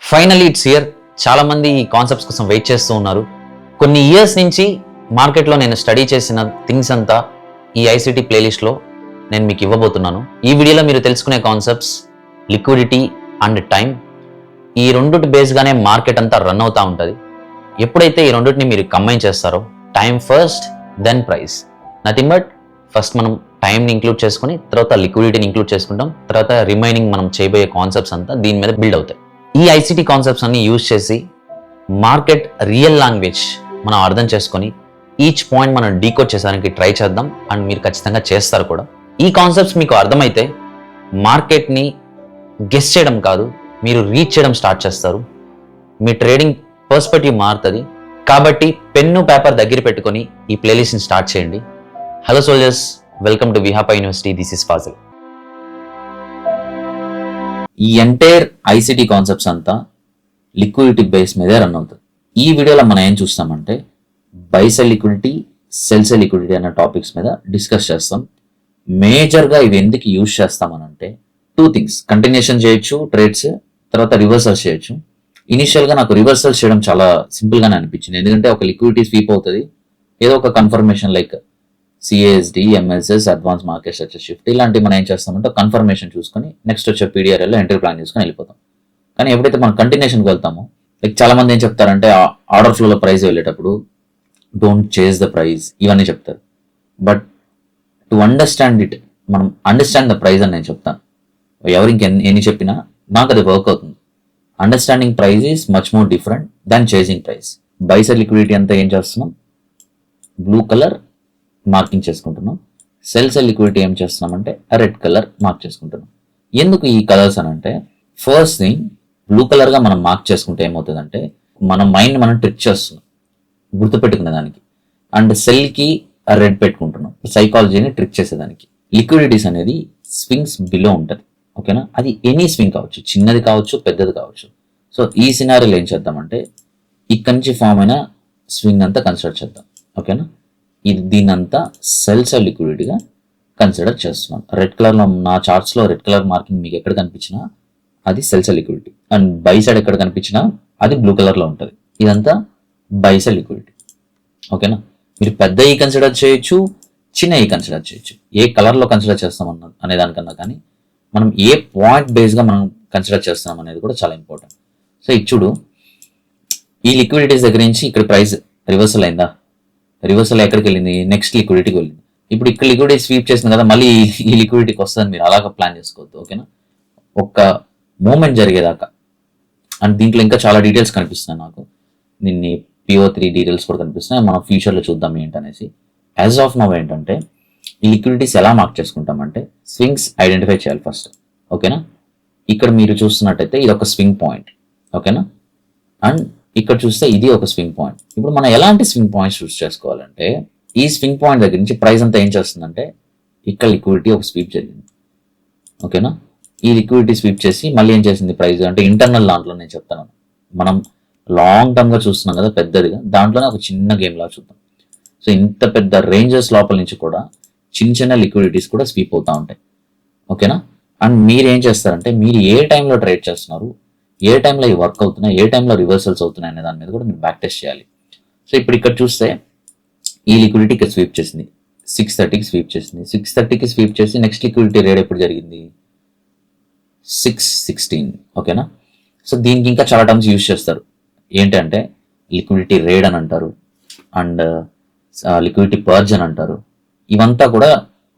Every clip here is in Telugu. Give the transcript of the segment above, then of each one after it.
Finally it's here. చాలా మంది ఈ కాన్సెప్ట్స్ కోసం వెయిట్ చేస్తూ ఉన్నారు. కొన్ని ఇయర్స్ నుంచి మార్కెట్లో నేను స్టడీ చేసిన థింగ్స్ అంతా ఈ ఐసిటీ ప్లేలిస్ట్లో నేను మీకు ఇవ్వబోతున్నాను. ఈ వీడియోలో మీరు తెలుసుకునే కాన్సెప్ట్స్ లిక్విడిటీ అండ్ టైం. ఈ రెండుటి బేస్గానే మార్కెట్ అంతా రన్ అవుతూ ఉంటుంది. ఎప్పుడైతే ఈ రెండుటిని మీరు కంబైన్ చేస్తారో, time first then price, nothing but first మనం టైంని ఇంక్లూడ్ చేసుకుని తర్వాత లిక్విడిటీని ఇంక్లూడ్ చేసుకుంటాం, తర్వాత రిమైనింగ్ మనం చేయబోయే కాన్సెప్ట్స్ అంతా దీని మీద బిల్డ్ అవుతాయి. ఈ ఐసిటీ కాన్సెప్ట్స్ అన్ని యూజ్ చేసి మార్కెట్ రియల్ లాంగ్వేజ్ మనం అర్థం చేసుకొని ఈచ్ పాయింట్ మనం డీకోడ్ చేసడానికి ట్రై చేద్దాం. అండ్ మీరు ఖచ్చితంగా చేస్తారు కూడా. ఈ కాన్సెప్ట్స్ మీకు అర్థమైతే మార్కెట్ని గెస్ చేయడం కాదు, మీరు రీచ్ చేయడం స్టార్ట్ చేస్తారు. మీ ట్రేడింగ్ పర్స్పెక్టివ్ మారుతుంది. కాబట్టి పెన్ను పేపర్ దగ్గర పెట్టుకొని ఈ ప్లేలిస్ట్ని స్టార్ట్ చేయండి. Hello soldiers, welcome to Vihapa university. This is Fazil. ఈ ఎంటైర్ ఐసిటీ కాన్సెప్ట్స్ అంతా లిక్విడిటీ బేస్ మీదే రన్ అవుతుంది. ఈ వీడియోలో మనం ఏం చూస్తామంటే buy side liquidity, sell side liquidity అన్న టాపిక్స్ మీద డిస్కస్ చేస్తాం. మేజర్గా ఇవి ఎందుకు యూజ్ చేస్తామనంటే టూ థింగ్స్. కంటిన్యూషన్ చేయొచ్చు ట్రేడ్స్, తర్వాత రివర్సల్స్ చేయొచ్చు. ఇనిషియల్గా నాకు రివర్సల్స్ చేయడం చాలా సింపుల్గానే అనిపించింది. ఎందుకంటే ఒక లిక్విడిటీ స్వీప్ అవుతుంది, ఏదో ఒక confirmation like CASD, MSS, advance market structure shift ఇలాంటివి మనం ఏం చేస్తామంటే కన్ఫర్మేషన్ చూసుకొని నెక్స్ట్ వచ్చే పీడిఆర్ఎల్లో ఎంట్రీ ప్లాన్ చూసుకొని వెళ్ళిపోతాం. కానీ ఎప్పుడైతే మనం కంటిన్యూషన్కి వెళ్తామో, లైక్ చాలా మంది ఏం చెప్తారంటే ఆర్డర్ ఫ్లోలో ప్రైస్ వెళ్ళేటప్పుడు డోంట్ చేజ్ ద ప్రైస్ ఇవన్నీ చెప్తారు. బట్ టు అండర్స్టాండ్ ఇట్, మనం అండర్స్టాండ్ ద ప్రైస్ అని నేను చెప్తాను. ఎవరు ఎన్ని చెప్పినా నాకు అది వర్క్ అవుతుంది. Understanding price is much more different than chasing price. By side liquidity అంతా ఏం చేస్తున్నాం, బ్లూ కలర్ మార్కింగ్ చేసుకుంటున్నాం. సెల్ సైడ్ లిక్విడిటీ ఏం చేస్తున్నామంటే రెడ్ కలర్ మార్క్ చేసుకుంటున్నాం. ఎందుకు ఈ కలర్స్ అని అంటే, ఫస్ట్ థింగ్ బ్లూ కలర్గా మనం మార్క్ చేసుకుంటే ఏమవుతుందంటే మన మైండ్ మనం ట్రిక్ చేస్తున్నాం గుర్తుపెట్టుకునే దానికి. అండ్ సెల్కి రెడ్ పెట్టుకుంటున్నాం సైకాలజీని ట్రిక్ చేసేదానికి. లిక్విడిటీస్ అనేది స్వింగ్స్ బిలో ఉంటుంది, ఓకేనా. అది ఎనీ స్వింగ్ కావచ్చు, చిన్నది కావచ్చు, పెద్దది కావచ్చు. సో ఈ సినారీలో ఏం చేద్దామంటే ఇక్కడి నుంచి ఫామ్ అయిన స్వింగ్ అంతా కన్సిడర్ చేద్దాం, ఓకేనా. దీన్నంతా సెల్ సైడ్ లిక్విడిటీగా కన్సిడర్ చేస్తున్నాం. రెడ్ కలర్లో నా చార్ట్స్లో రెడ్ కలర్ మార్కింగ్ మీకు ఎక్కడ కనిపించినా అది cell side liquidity. And by side ఎక్కడ కనిపించినా అది బ్లూ కలర్లో ఉంటుంది. ఇదంతా బై సైడ్ లిక్విడిటీ, ఓకేనా. మీరు పెద్ద ఈ కన్సిడర్ చేయొచ్చు, చిన్న ఈ కన్సిడర్ చేయొచ్చు. ఏ కలర్లో కన్సిడర్ చేస్తాం అనే దానికన్నా కానీ మనం ఏ పాయింట్ బేస్గా మనం కన్సిడర్ చేస్తున్నాం అనేది కూడా చాలా ఇంపార్టెంట్. సో ఇచ్చుడు ఈ లిక్విడిటీస్ దగ్గర నుంచి ఇక్కడ ప్రైస్ రివర్సల్ అయిందా, రివర్సల్ ఎక్కడికి వెళ్ళింది, నెక్స్ట్ లిక్విడిటీకి వెళ్ళింది. ఇప్పుడు ఇక్కడ లిక్విడిటీ స్వీప్ చేసింది కదా, మళ్ళీ ఈ లిక్విడిటీకి వస్తుందని మీరు అలాగా ప్లాన్ చేసుకోవద్దు, ఓకేనా. ఒక్క మూమెంట్ జరిగేదాకా. అండ్ దీంట్లో ఇంకా చాలా డీటెయిల్స్ కనిపిస్తున్నాయి నాకు. దీన్ని PO3 డీటెయిల్స్ కూడా కనిపిస్తున్నాయి. మనం ఫ్యూచర్లో చూద్దాం ఏంటనేసి. యాజ్ ఆఫ్ నౌ ఏంటంటే ఈ లిక్విడిటీస్ ఎలా మార్క్ చేసుకుంటామంటే స్వింగ్స్ ఐడెంటిఫై చేయాలి ఫస్ట్, ఓకేనా. ఇక్కడ మీరు చూస్తున్నట్టయితే ఇది ఒక స్వింగ్ పాయింట్, ఓకేనా. అండ్ ఇక్కడ చూస్తే ఇది ఒక స్వింగ్ పాయింట్. ఇప్పుడు మనం ఎలాంటి స్వింగ్ పాయింట్స్ చూస్ చేసుకోవాలంటే ఈ స్వింగ్ పాయింట్ దగ్గర నుంచి ప్రైస్ అంతా ఏం చేస్తుందంటే ఇక్కడ లిక్విడిటీ ఒక స్వీప్ జరిగింది, ఓకేనా. ఈ లిక్విడిటీ స్వీప్ చేసి మళ్ళీ ఏం చేసింది ప్రైస్ అంటే ఇంటర్నల్ దాంట్లో నేను చెప్తాను. మనం లాంగ్ టర్మ్గా చూస్తున్నాం కదా పెద్దదిగా, దాంట్లోనే ఒక చిన్న గేమ్ లా చూద్దాం. సో ఇంత పెద్ద రేంజెస్ లోపల నుంచి కూడా చిన్న చిన్న లిక్విడిటీస్ కూడా స్వీప్ అవుతూ ఉంటాయి, ఓకేనా. అండ్ మీరు ఏం చేస్తారంటే మీరు ఏ టైంలో ట్రేడ్ చేస్తున్నారు, ఏ టైంలో ఇవి వర్క్ అవుతున్నాయి, ఏ టైంలో రివర్సల్స్ అవుతున్నాయి అనే దాని మీద కూడా మీరు బ్యాక్ టెస్ట్ చేయాలి. సో ఇప్పుడు ఇక్కడ చూస్తే ఈ లిక్విడిటీ ఇక్కడ స్వీప్ చేసింది, 6:30కి స్వీప్ చేసింది. 6:30కి స్వీప్ చేసి నెక్స్ట్ లిక్విడిటీ రేట్ ఎప్పుడు జరిగింది, 6:16, ఓకేనా. సో దీనికి ఇంకా చాలా టర్మ్స్ యూజ్ చేస్తారు. ఏంటంటే లిక్విడిటీ రేడ్ అని అంటారు, అండ్ లిక్విడిటీ పర్జ్ అని అంటారు. ఇవంతా కూడా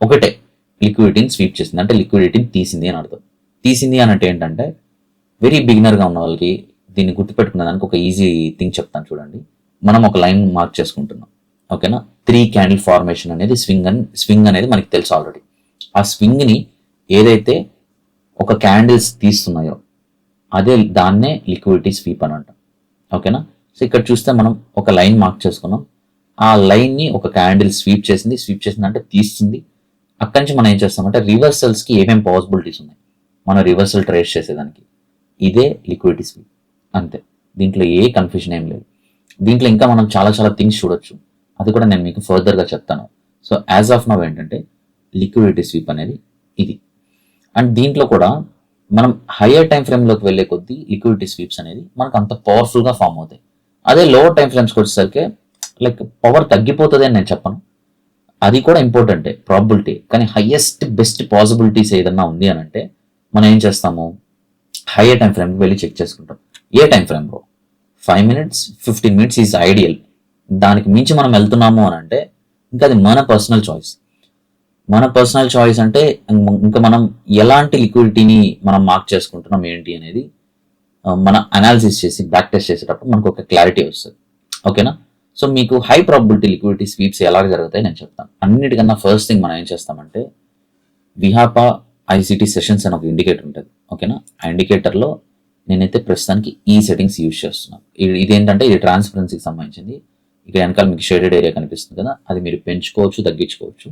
ఒకటే, లిక్విడిటీని స్వీప్ చేసింది అంటే లిక్విడిటీని తీసింది అని అర్థం. తీసింది అని అంటే ఏంటంటే వెరీ బిగినర్గా ఉన్న వాళ్ళకి దీన్ని గుర్తుపెట్టుకునే దానికి ఒక ఈజీ థింగ్ చెప్తాను చూడండి. మనం ఒక లైన్ మార్క్ చేసుకుంటున్నాం, ఓకేనా. 3 క్యాండిల్ ఫార్మేషన్ అనేది స్వింగ్ అనేది మనకి తెలుసు ఆల్రెడీ. ఆ స్వింగ్ని ఏదైతే ఒక క్యాండిల్స్ తీస్తున్నాయో దాన్నే లిక్విడిటీ స్వీప్ అని అంటాం, ఓకేనా. సో ఇక్కడ చూస్తే మనం ఒక లైన్ మార్క్ చేసుకున్నాం. ఆ లైన్ని ఒక క్యాండిల్ స్వీప్ చేసింది అంటే తీస్తుంది. అక్కడి నుంచి మనం ఏం చేస్తామంటే రివర్సల్స్కి ఏమేమి పాసిబిలిటీస్ ఉన్నాయి మనం రివర్సల్ ట్రేస్ చేసేదానికి, ఇదే లిక్విడిటీ స్వీప్, అంతే. దీంట్లో ఏ కన్ఫ్యూజన్ ఏం లేదు. దీంట్లో ఇంకా మనం చాలా చాలా థింగ్స్ చూడొచ్చు, అది కూడా నేను మీకు ఫర్దర్గా చెప్తాను. సో యాజ్ ఆఫ్ నౌ ఏంటంటే లిక్విడిటీ స్వీప్ అనేది ఇది. అండ్ దీంట్లో కూడా మనం హయ్యర్ టైం ఫ్రేమ్లోకి వెళ్ళే కొద్దీ లిక్విడిటీ స్వీప్స్ అనేది మనకు అంత పవర్ఫుల్గా ఫామ్ అవుతాయి. అదే లోవర్ టైం ఫ్రేమ్స్కి వచ్చేసరికి లైక్ పవర్ తగ్గిపోతుంది అని నేను చెప్పను, అది కూడా ఇంపార్టెంటే ప్రాబిలిటీ. కానీ హయ్యెస్ట్ బెస్ట్ పాసిబిలిటీస్ ఏదన్నా ఉంది అని అంటే మనం ఏం చేస్తాము, హయ్యర్ టైం ఫ్రేమ్కి వెళ్ళి చెక్ చేసుకుంటాం. ఏ టైం ఫ్రేమ్లో 5 minutes 15 minutes ఈజ్ ఐడియల్. దానికి మించి మనం వెళ్తున్నాము అని అంటే ఇంకా అది మన పర్సనల్ చాయిస్. మన పర్సనల్ చాయిస్ అంటే ఇంకా మనం ఎలాంటి లిక్విడిటీని మనం మార్క్ చేసుకుంటున్నాం ఏంటి అనేది మన అనాలిసిస్ చేసి బ్యాక్ టెస్ట్ చేసేటప్పుడు మనకు ఒక క్లారిటీ వస్తుంది. ఓకేనా? సో మీకు హై ప్రాబిలిటీ లిక్విడిటీ స్వీప్స్ ఎలా జరుగుతాయి నేను చెప్తాను. అన్నిటికన్నా ఫస్ట్ థింగ్ మనం ఏం చేస్తామంటే విహాపా ఐసిటీ సెషన్స్ అని ఒక ఇండికేటర్ ఉంటుంది. ఓకేనా? ఆ ఇండికేటర్లో నేనైతే ప్రస్తుతానికి ఈ సెట్టింగ్స్ యూజ్ చేస్తున్నాను. ఇదేంటంటే ఇది ట్రాన్స్పరెన్సీకి సంబంధించింది. ఇక్కడ వెనకాల మీకు షేడెడ్ ఏరియా కనిపిస్తుంది కదా, అది మీరు పెంచుకోవచ్చు తగ్గించుకోవచ్చు.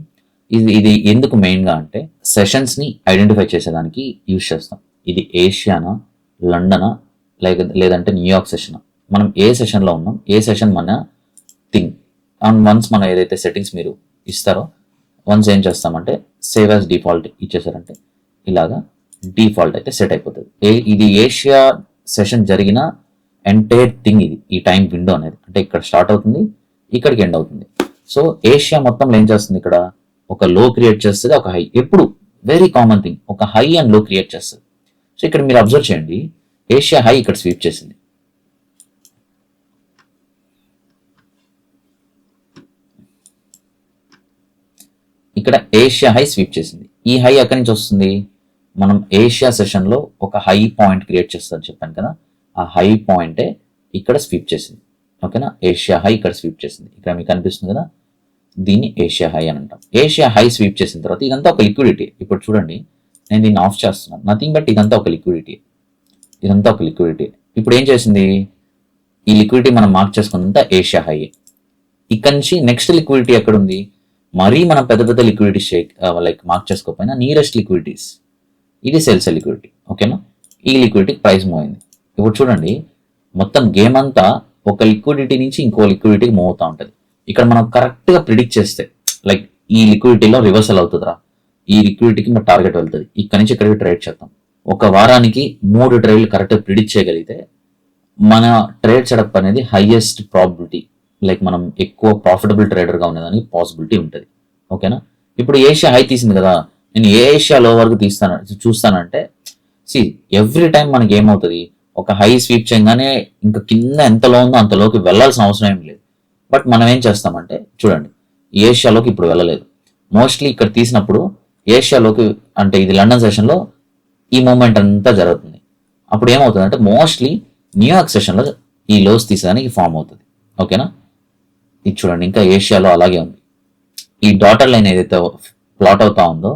ఇది ఎందుకు మెయిన్గా అంటే సెషన్స్ని ఐడెంటిఫై చేసేదానికి యూజ్ చేస్తాం. ఇది ఏషియానా, లండనా, లేదంటే న్యూయార్క్ సెషనా, మనం ఏ సెషన్లో ఉన్నాం, ఏ సెషన్ మన థింగ్ అండ్ వన్స్ మనం ఏదైతే సెట్టింగ్స్ మీరు ఇస్తారో వన్స్ ఏం చేస్తామంటే సేవ్ యాజ్ డిఫాల్ట్ ఇచ్చేసారంటే ఇలాగా డిఫాల్ట్ అయితే సెట్ అయిపోతుంది. ఇది ఏషియా సెషన్ జరిగిన ఎంటైర్ థింగ్, ఇది ఈ టైం విండో అనేది అంటే ఇక్కడ స్టార్ట్ అవుతుంది ఇక్కడికి ఎండ్ అవుతుంది. సో ఏషియా మొత్తంలో ఏం చేస్తుంది, ఇక్కడ ఒక లో క్రియేట్ చేస్తుంది, ఒక హై. ఎప్పుడు వెరీ కామన్ థింగ్, ఒక హై అండ్ లో క్రియేట్ చేస్తుంది. సో ఇక్కడ మీరు అబ్జర్వ్ చేయండి, ఏషియా హై ఇక్కడ స్వీప్ చేసింది, ఇక్కడ ఏషియా హై స్వీప్ చేసింది. ఈ హై ఎక్కడి నుంచి వస్తుంది, మనం ఏషియా సెషన్లో ఒక హై పాయింట్ క్రియేట్ చేస్తుందని చెప్పాను కదా, ఆ హై పాయింటే ఇక్కడ స్వీప్ చేసింది. ఓకేనా? ఏషియా హై ఇక్కడ స్వీప్ చేసింది, ఇక్కడ మీకు కనిపిస్తుంది కదా, దీన్ని ఏషియా హై అని అంటాం. ఏషియా హై స్వీప్ చేసిన తర్వాత ఇదంతా ఒక లిక్విడిటీ. ఇప్పుడు చూడండి నేను దీన్ని ఆఫ్ చేస్తున్నాను, నథింగ్ బట్ ఇదంతా ఒక లిక్విడిటీ, ఇదంతా ఒక లిక్విడిటీ. ఇప్పుడు ఏం చేసింది, ఈ లిక్విడిటీ మనం మార్క్ చేసుకున్నంత ఏషియా హై. ఇక్కడ నుంచి నెక్స్ట్ లిక్విడిటీ ఎక్కడ ఉంది, మరీ మనం పెద్ద పెద్ద లిక్విడిటీస్ లైక్ మార్క్ చేసుకోకపోయినా నియరెస్ట్ లిక్విడిటీస్, ఇది సేల్స్ లిక్విడిటీ. ఓకేనా? ఈ లిక్విడిటీకి ప్రైస్ మూవ్ అయింది. ఇప్పుడు చూడండి మొత్తం గేమ్ అంతా ఒక లిక్విడిటీ నుంచి ఇంకో లిక్విడిటీకి మూవ్ అవుతూ ఉంటుంది. ఇక్కడ మనం కరెక్ట్గా ప్రిడిక్ట్ చేస్తే లైక్ ఈ లిక్విడిటీలో రివర్సల్ అవుతుందిరా, ఈ లిక్విడిటీకి మన టార్గెట్ వెళ్తుంది, ఇక్కడ నుంచి ఇక్కడికి ట్రేడ్ చేద్దాం. ఒక వారానికి 3 ట్రేడ్లు కరెక్ట్గా ప్రిడిక్ట్ చేయగలిగితే మన ట్రేడ్ సెటప్ అనేది హైయెస్ట్ ప్రాబిలిటీ, లైక్ మనం ఎక్కువ ప్రాఫిటబుల్ ట్రేడర్గా ఉండేదానికి పాసిబిలిటీ ఉంటుంది. ఓకేనా? ఇప్పుడు ఏషియా హై తీసింది కదా, నేను ఏ ఏషియా లో వరకు చూస్తానంటే ఎవ్రీ టైం మనకి ఏమవుతుంది, ఒక హై స్వీప్ చేయగానే ఇంకా కింద ఎంతలో ఉందో అంతలోకి వెళ్ళాల్సిన అవసరం ఏం లేదు. బట్ మనం ఏం చేస్తామంటే చూడండి ఏషియాలోకి ఇప్పుడు వెళ్ళలేదు, మోస్ట్లీ ఇక్కడ తీసినప్పుడు ఏషియాలోకి అంటే ఇది లండన్ సెషన్లో ఈ మూమెంట్ అంతా జరుగుతుంది. అప్పుడు ఏమవుతుంది అంటే మోస్ట్లీ న్యూయార్క్ సెషన్లో ఈ లోస్ తీసేదానికి ఫామ్ అవుతుంది. ఓకేనా? ఇది చూడండి ఇంకా ఏషియాలో అలాగే ఉంది. ఈ డాటర్ లైన్ ఏదైతే ప్లాట్ అవుతా ఉందో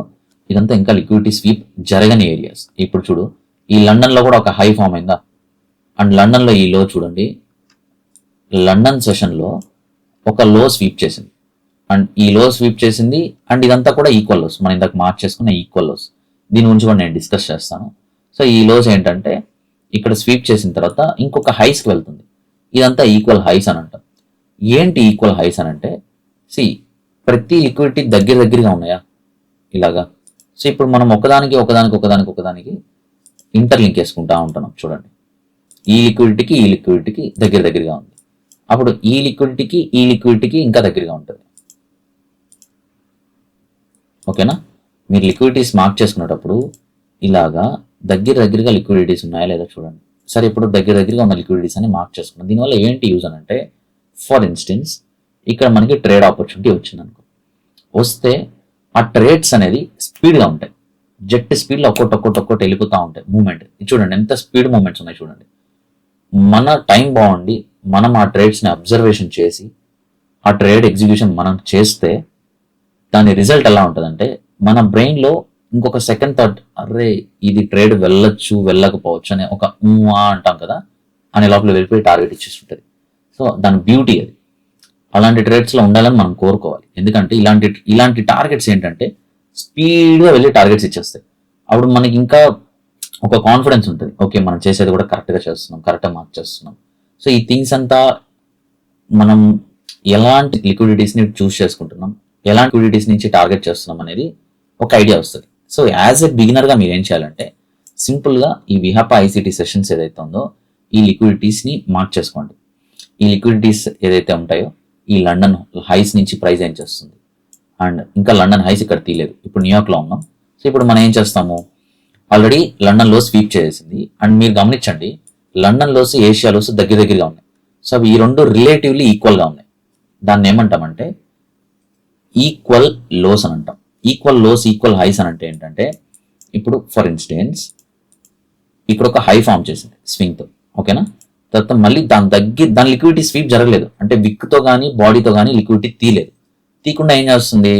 ఇదంతా ఇంకా లిక్విడిటీ స్వీప్ జరగని ఏరియాస్. ఇప్పుడు చూడు ఈ లండన్లో కూడా ఒక హై ఫామ్ అయిందా, అండ్ లండన్లో ఈ లో చూడండి, లండన్ సెషన్లో ఒక లో స్వీప్ చేసింది, అండ్ ఈ లో స్వీప్ చేసింది, అండ్ ఇదంతా కూడా ఈక్వల్ లోస్, మనం ఇందాక మార్క్ చేసుకున్న ఈక్వల్ లోస్. దీని గురించి కూడా నేను డిస్కస్ చేస్తాను. సో ఈ లోస్ ఏంటంటే ఇక్కడ స్వీప్ చేసిన తర్వాత ఇంకొక హైస్కి వెళ్తుంది, ఇదంతా ఈక్వల్ హైస్ అని అంటాం. ఏంటి ఈక్వల్ హైస్ అని అంటే ప్రతి లిక్విడిటీ దగ్గరగా ఉన్నాయా ఇలాగా. సో ఇప్పుడు మనం ఒకదానికి ఇంటర్లింక్ వేసుకుంటా ఉంటున్నాం. చూడండి ఈ లిక్విడిటీకి దగ్గరగా ఉంది, అప్పుడు ఈ లిక్విడిటీకి ఇంకా దగ్గరగా ఉంటుంది. ఓకేనా? మీరు లిక్విడిటీస్ మార్క్ చేసుకునేటప్పుడు ఇలాగా దగ్గరగా లిక్విడిటీస్ ఉన్నాయా లేదా చూడండి. సరే ఇప్పుడు దగ్గరగా ఉన్న లిక్విడిటీస్ అని మార్క్ చేసుకున్నాం. దీనివల్ల ఏంటి యూజ్ అని అంటే ఫర్ ఇన్స్టెన్స్ ఇక్కడ మనకి ట్రేడ్ ఆపర్చునిటీ వచ్చింది అనుకో, వస్తే ఆ ట్రేడ్స్ అనేది స్పీడ్గా ఉంటాయి, జెట్ స్పీడ్లో ఒక్కొక్కటి వెళ్ళిపోతూ ఉంటాయి మూమెంట్. చూడండి ఎంత స్పీడ్ మూమెంట్స్ ఉన్నాయి చూడండి. మన టైం బాగుండి మనం ఆ ట్రేడ్స్ని అబ్జర్వేషన్ చేసి ఆ ట్రేడ్ ఎగ్జిక్యూషన్ మనం చేస్తే దాని రిజల్ట్ ఎలా ఉంటుందంటే మన బ్రెయిన్లో ఇంకొక సెకండ్ థాట్, అరే ఇది ట్రేడ్ వెళ్ళొచ్చు వెళ్ళకపోవచ్చు అనే ఒక అంటాం కదా, అనే లోపల వెళ్ళిపోయి టార్గెట్ ఇచ్చేస్తుంటుంది. సో దాని బ్యూటీ అది. అలాంటి ట్రేడ్స్లో ఉండాలని మనం కోరుకోవాలి. ఎందుకంటే ఇలాంటి టార్గెట్స్ ఏంటంటే స్పీడ్గా వెళ్ళి టార్గెట్స్ ఇచ్చేస్తాయి. అప్పుడు మనకి ఇంకా ఒక కాన్ఫిడెన్స్ ఉంటుంది, ఓకే మనం చేసేది కూడా కరెక్ట్గా చేస్తున్నాం, కరెక్ట్గా మార్క్ చేస్తున్నాం. సో ఈ థింగ్స్ అంతా మనం ఎలాంటి లిక్విడిటీస్ని చూస్ చేసుకుంటున్నాం, ఎలాంటి లిక్విడిటీస్ నుంచి టార్గెట్ చేస్తున్నాం అనేది ఒక ఐడియా వస్తుంది. సో యాజ్ ఎ బిగినర్గా మీరు ఏం చేయాలంటే సింపుల్గా ఈ విహాపా ఐసిటీ సెషన్స్ ఏదైతే ఉందో ఈ లిక్విడిటీస్ని మార్క్ చేసుకోండి. ఈ లిక్విడిటీస్ ఏదైతే ఉంటాయో ఈ లండన్ హైస్ నుంచి ప్రైస్ ఏం చేస్తుంది, అండ్ ఇంకా లండన్ హైస్ ఇక్కడ తీయలేదు, ఇప్పుడు న్యూయార్క్లో ఉన్నాం. సో ఇప్పుడు మనం ఏం చేస్తాము, ఆల్రెడీ లండన్లో స్వీప్ చేసింది. అండ్ మీరు గమనించండి, లండన్ లోస్ ఏషియా లోస్ దగ్గరగా ఉన్నాయి. సో అవి ఈ రెండు రిలేటివ్లీ ఈక్వల్గా ఉన్నాయి. దాన్ని ఏమంటామంటే ఈక్వల్ లోస్ అని అంటాం. ఈక్వల్ లోస్ ఈక్వల్ హైస్ అని అంటే ఏంటంటే, ఇప్పుడు ఫర్ ఇన్స్టెన్స్ ఇక్కడ ఒక హై ఫామ్ చేసింది స్వింగ్తో, ఓకేనా. తర్వాత మళ్ళీ దాని లిక్విడిటీ స్వీప్ జరగలేదు, అంటే విక్తో కానీ బాడీతో కానీ లిక్విడిటీ తీయలేదు. తీయకుండా ఏం చేస్తుంది,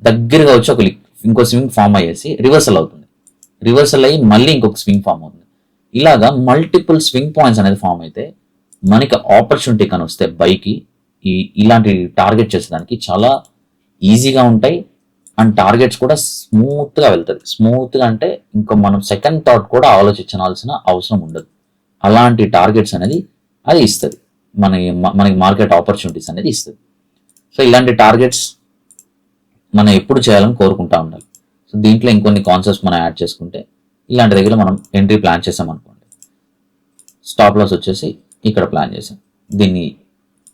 దగ్గరగా వచ్చి ఇంకో స్వింగ్ ఫామ్ అయ్యేసి రివర్సల్ అవుతుంది. రివర్సల్ అయ్యి మళ్ళీ ఇంకొక స్వింగ్ ఫామ్ అవుతుంది. ఇలాగా మల్టిపుల్ స్వింగ్ పాయింట్స్ అనేది ఫామ్ అయితే మనకి ఆపర్చునిటీ కానీ వస్తే బైకి ఇలాంటి టార్గెట్ చేసేదానికి చాలా ఈజీగా ఉంటాయి. అండ్ టార్గెట్స్ కూడా స్మూత్గా వెళ్తుంది. స్మూత్గా అంటే ఇంకా మనం సెకండ్ థాట్ కూడా ఆలోచించాల్సిన అవసరం ఉండదు. అలాంటి టార్గెట్స్ అనేది అది ఇస్తుంది, మనకి మార్కెట్ ఆపర్చునిటీస్ అనేది ఇస్తుంది. సో ఇలాంటి టార్గెట్స్ మనం ఎప్పుడు చేయాలని కోరుకుంటా ఉండాలి. సో దీంట్లో ఇంకొన్ని కాన్సెప్ట్స్ మనం యాడ్ చేసుకుంటే ఇలాంటి దగ్గర మనం ఎంట్రీ ప్లాన్ చేసాం అనుకోండి, స్టాప్ లాస్ వచ్చేసి ఇక్కడ ప్లాన్ చేసాం. దీన్ని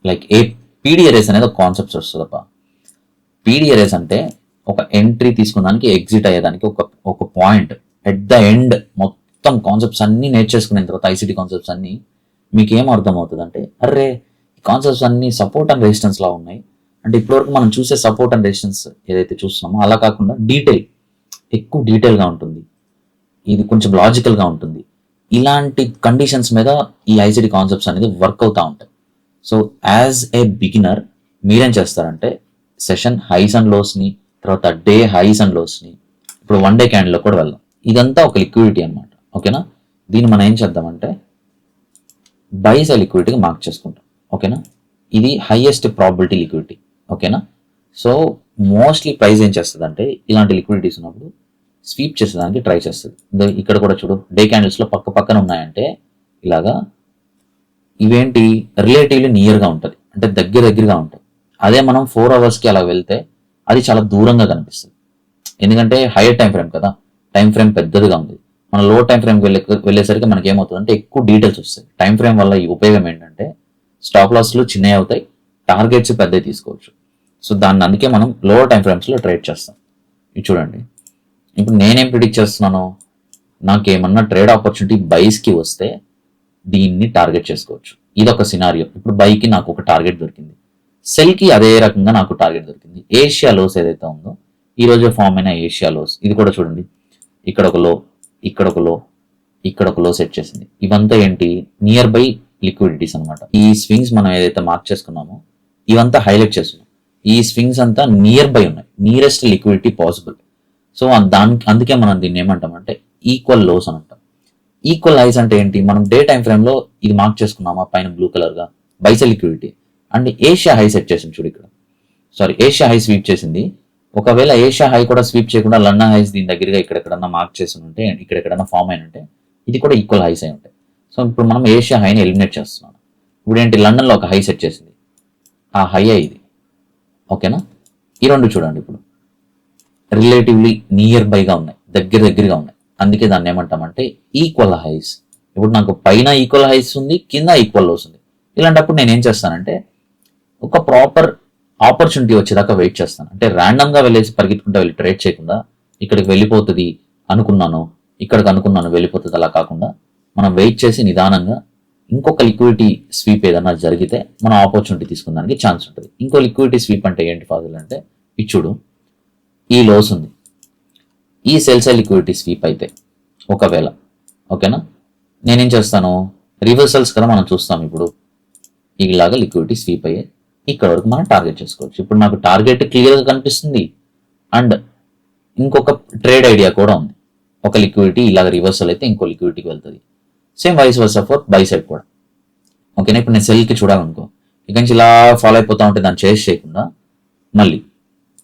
లైక్ పీడిఆర్ఎస్ అనేది ఒక కాన్సెప్ట్ వస్తుందప్ప. పీడిఆర్ఎస్ అంటే ఒక ఎంట్రీ తీసుకున్నానికి ఎగ్జిట్ అయ్యేదానికి ఒక పాయింట్ ఎట్ ద ఎండ్. మొత్తం కాన్సెప్ట్స్ అన్ని నేర్చేసుకున్న తర్వాత ఐసిటీ కాన్సెప్ట్స్ అన్ని మీకు ఏం అర్థం అవుతుంది అంటే, అరే ఈ కాన్సెప్ట్స్ అన్ని సపోర్ట్ అండ్ రెసిస్టెన్స్ లా ఉన్నాయి. అంటే ఇప్పటివరకు మనం చూసే సపోర్ట్ అండ్ రెసిస్టెన్స్ ఏదైతే చూస్తున్నామో అలా కాకుండా ఎక్కువ డీటెయిల్గా ఉంటుంది, ఇది కొంచెం లాజికల్గా ఉంటుంది. ఇలాంటి కండిషన్స్ మీద ఈ ఐసిటీ కాన్సెప్ట్స్ అనేది వర్క్ అవుతూ ఉంటాయి. సో యాజ్ ఏ బిగినర్ మీరేం చేస్తారంటే, సెషన్ హైస్ అండ్ లోస్ని, తర్వాత డే హైస్ అండ్ లోస్ని, ఇప్పుడు వన్ డే క్యాండిల్లో కూడా వెళ్దాం. ఇదంతా ఒక లిక్విడిటీ అనమాట, ఓకేనా. దీన్ని మనం ఏం చేద్దామంటే బైస్ ఆ లిక్విడిటీకి మార్క్ చేసుకుంటాం, ఓకేనా. ఇది హైయెస్ట్ ప్రాబిలిటీ లిక్విడిటీ, ఓకేనా. సో మోస్ట్లీ ప్రైస్ ఏం చేస్తుంది అంటే, ఇలాంటి లిక్విడిటీస్ ఉన్నప్పుడు స్వీప్ చేసేదానికి ట్రై చేస్తుంది. ఇక్కడ కూడా చూడు, డే క్యాండిల్స్లో పక్కన ఉన్నాయంటే ఇలాగా ఇవేంటి రిలేటివ్లీ నియర్గా ఉంటుంది, అంటే దగ్గరగా ఉంటుంది. అదే మనం 4 అవర్స్కి అలా వెళ్తే అది చాలా దూరంగా కనిపిస్తుంది, ఎందుకంటే హైయర్ టైం ఫ్రేమ్ కదా, టైం ఫ్రేమ్ పెద్దదిగా ఉంది. మన లో టైం ఫ్రేమ్ వెళ్ళేసరికి మనకి ఏమవుతుంది అంటే ఎక్కువ డీటెయిల్స్ వస్తాయి. టైం ఫ్రేమ్ వల్ల ఈ ఉపయోగం ఏంటంటే స్టాప్ లాస్లు చిన్నవి అవుతాయి, టార్గెట్స్ పెద్దవి తీసుకోవచ్చు. సో దాన్ని అందుకే మనం లోవర్ టైం ఫ్రేమ్స్లో ట్రేడ్ చేస్తాం. ఇది చూడండి, ఇప్పుడు నేనేం ప్రిడిక్ట్ చేస్తున్నాను, నాకేమన్నా ట్రేడ్ ఆపర్చునిటీ బైస్కి వస్తే దీన్ని టార్గెట్ చేసుకోవచ్చు. ఇదొక సినారియో. ఇప్పుడు బైకి నాకు ఒక టార్గెట్ దొరికింది, సెల్కి అదే రకంగా నాకు టార్గెట్ దొరికింది. ఏషియా లోస్ ఏదైతే ఉందో ఈ రోజు ఫామ్ అయిన ఏషియా లోస్, ఇది కూడా చూడండి, ఇక్కడ ఒక లో, ఇక్కడ ఒక లో సెట్ చేసింది. ఇవంతా ఏంటి, నియర్ బై లిక్విడిటీస్ అనమాట. ఈ స్వింగ్స్ మనం ఏదైతే మార్క్ చేసుకున్నామో ఇవంతా హైలైట్ చేస్తున్నాం. ఈ స్వింగ్స్ అంతా నియర్ బై ఉన్నాయి, నియరెస్ట్ లిక్విడిటీ పాసిబుల్. సో అందుకే మనం దీన్ని ఏమంటామంటే ఈక్వల్ లోస్ అని అంటాం. ఈక్వల్ హైస్ అంటే ఏంటి, మనం డే టైం ఫ్రేమ్ లో ఇది మార్క్ చేసుకున్నామా పైన బ్లూ కలర్ గా బైసెల్ liquidity. And Asia high set చేసింది చూడు, ఇక్కడ ఏషియా హై స్వీప్ చేసింది. ఒకవేళ ఏషియా హై కూడా స్వీప్ చేయకుండా లండన్ హైస్ దీని దగ్గరగా ఇక్కడెక్కడన్నా మార్క్ చేసి ఉంటే, ఇక్కడెక్కడన్నా ఫామ్ అయిన ఉంటే ఇది కూడా ఈక్వల్ హైస్ అయి ఉంటాయి. సో ఇప్పుడు మనం ఏషియా హైని ఎలిమినేట్ చేస్తున్నాం. ఇప్పుడు ఏంటి, లండన్లో ఒక హై సెట్ చేసింది, ఆ హై ఇది, ఓకేనా. ఈ రెండు చూడండి ఇప్పుడు రిలేటివ్లీ నియర్ బైగా ఉన్నాయి, దగ్గరగా ఉన్నాయి. అందుకే దాన్ని ఏమంటామంటే ఈక్వల్ హైస్. ఇప్పుడు నాకు పైన ఈక్వల్ హైస్ ఉంది, కింద ఈక్వల్ లోస్ ఉంది. ఇలాంటప్పుడు నేను ఏం చేస్తానంటే ఒక ప్రాపర్ ఆపర్చునిటీ వచ్చేదాకా వెయిట్ చేస్తాను. అంటే ర్యాండమ్గా వెళ్ళేసి పరిగెత్తుకుంటూ వెళ్ళి ట్రేడ్ చేయకుండా ఇక్కడికి వెళ్ళిపోతుంది అనుకున్నాను, ఇక్కడికి అనుకున్నాను వెళ్ళిపోతుంది, అలా కాకుండా మనం వెయిట్ చేసి నిదానంగా ఇంకొక లిక్విడిటీ స్వీప్ ఏదన్నా జరిగితే మనం ఆపర్చునిటీ తీసుకున్నానికి ఛాన్స్ ఉంటుంది. ఇంకో లిక్విడిటీ స్వీప్ అంటే ఏంటి ఫాజల్ అంటే, ఇచ్చుడు ఈ లోస్ ఉంది, ఈ సెల్ సైడ్ లిక్విడిటీ స్వీప్ అయితే ఒకవేళ, ఓకేనా, నేనేం చేస్తాను, రివర్సల్స్ కదా మనం చూస్తాం. ఇప్పుడు ఇలాగా లిక్విడిటీ స్వీప్ అయ్యే ఇక్కడ వరకు మనం టార్గెట్ చేసుకోవచ్చు. ఇప్పుడు నాకు టార్గెట్ క్లియర్గా కనిపిస్తుంది. అండ్ ఇంకొక ట్రేడ్ ఐడియా కూడా ఉంది, ఒక లిక్విడిటీ ఇలాగ రివర్సల్ అయితే ఇంకో లిక్విడిటీకి వెళ్తుంది. Same vice versa for buy side కూడా, ఓకేనా. ఇప్పుడు నేను సెల్కి చూడాలనుకో, ఇక నుంచి ఇలా ఫాలో అయిపోతా ఉంటే దాన్ని చేసి చేయకుండా మళ్ళీ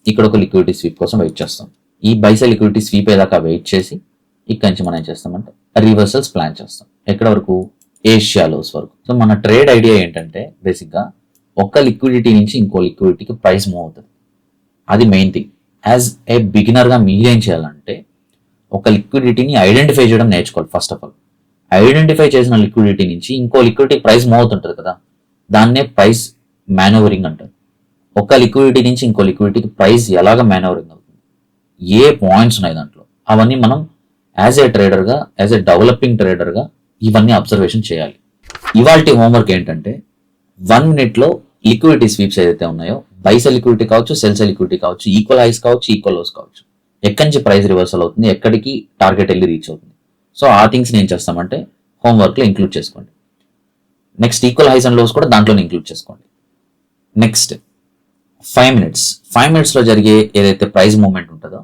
ఇక్కడ ఒక లిక్విడిటీ స్వీప్ కోసం వెయిట్ చేస్తాం. ఈ బై సైడ్ లిక్విడిటీ స్వీప్ అయ్యేదాకా వెయిట్ చేసి ఇక్కడ నుంచి మనం ఏం చేస్తామంటే రివర్సల్స్ ప్లాన్ చేస్తాం. ఎక్కడ వరకు, ఏషియా లోస్ వరకు. సో మన ట్రేడ్ ఐడియా ఏంటంటే బేసిక్గా ఒక లిక్విడిటీ నుంచి ఇంకో లిక్విడిటీకి ప్రైస్ మూవ్ అవుతుంది. అది మెయిన్ థింగ్. యాజ్ ఏ బిగినర్గా మీరేం చేయాలంటే ఒక లిక్విడిటీని ఐడెంటిఫై చేయడం నేర్చుకోవాలి ఫస్ట్ ఆఫ్ ఆల్. ఐడెంటిఫై చేసిన లిక్విడిటీ నుంచి ఇంకో లిక్విడిటీ ప్రైస్ మూవ్ అవుతుంటుంది కదా, దాన్నే ప్రైస్ మేనోవరింగ్ అంటారు. ఒక లిక్విడిటీ నుంచి ఇంకో లిక్విడిటీకి ప్రైస్ ఎలాగ మేనోవరింగ్ అవుతుంది, ఏ పాయింట్స్ ఉన్నాయి దాంట్లో, అవన్నీ మనం యాజ్ ఏ ట్రేడర్గా, యాజ్ ఏ డెవలపింగ్ ట్రేడర్గా ఇవన్నీ అబ్జర్వేషన్ చేయాలి. ఇవాల్టి హోంవర్క్ ఏంటంటే 1 minute లిక్విడిటీ స్వీప్స్ ఏదైతే ఉన్నాయో, బైస్ లిక్విడిటీ కావచ్చు, సెల్స్ లిక్విడిటీ కావచ్చు, ఈక్వల్ హైస్ కావచ్చు, ఈక్వల్ లోస్ కావచ్చు, ఎక్కడి నుంచి ప్రైస్ రివర్సల్ అవుతుంది, ఎక్కడికి టార్గెట్ వెళ్ళి రీచ్ అవుతుంది. సో ఆ థింగ్స్ ఏం చేస్తామంటే హోంవర్క్లో ఇంక్లూడ్ చేసుకోండి. Next equal highs and lows కూడా దాంట్లోనే ఇంక్లూడ్ చేసుకోండి. నెక్స్ట్ 5 minutes, 5 minutesలో జరిగే ఏదైతే ప్రైస్ మూవ్మెంట్ ఉంటుందో,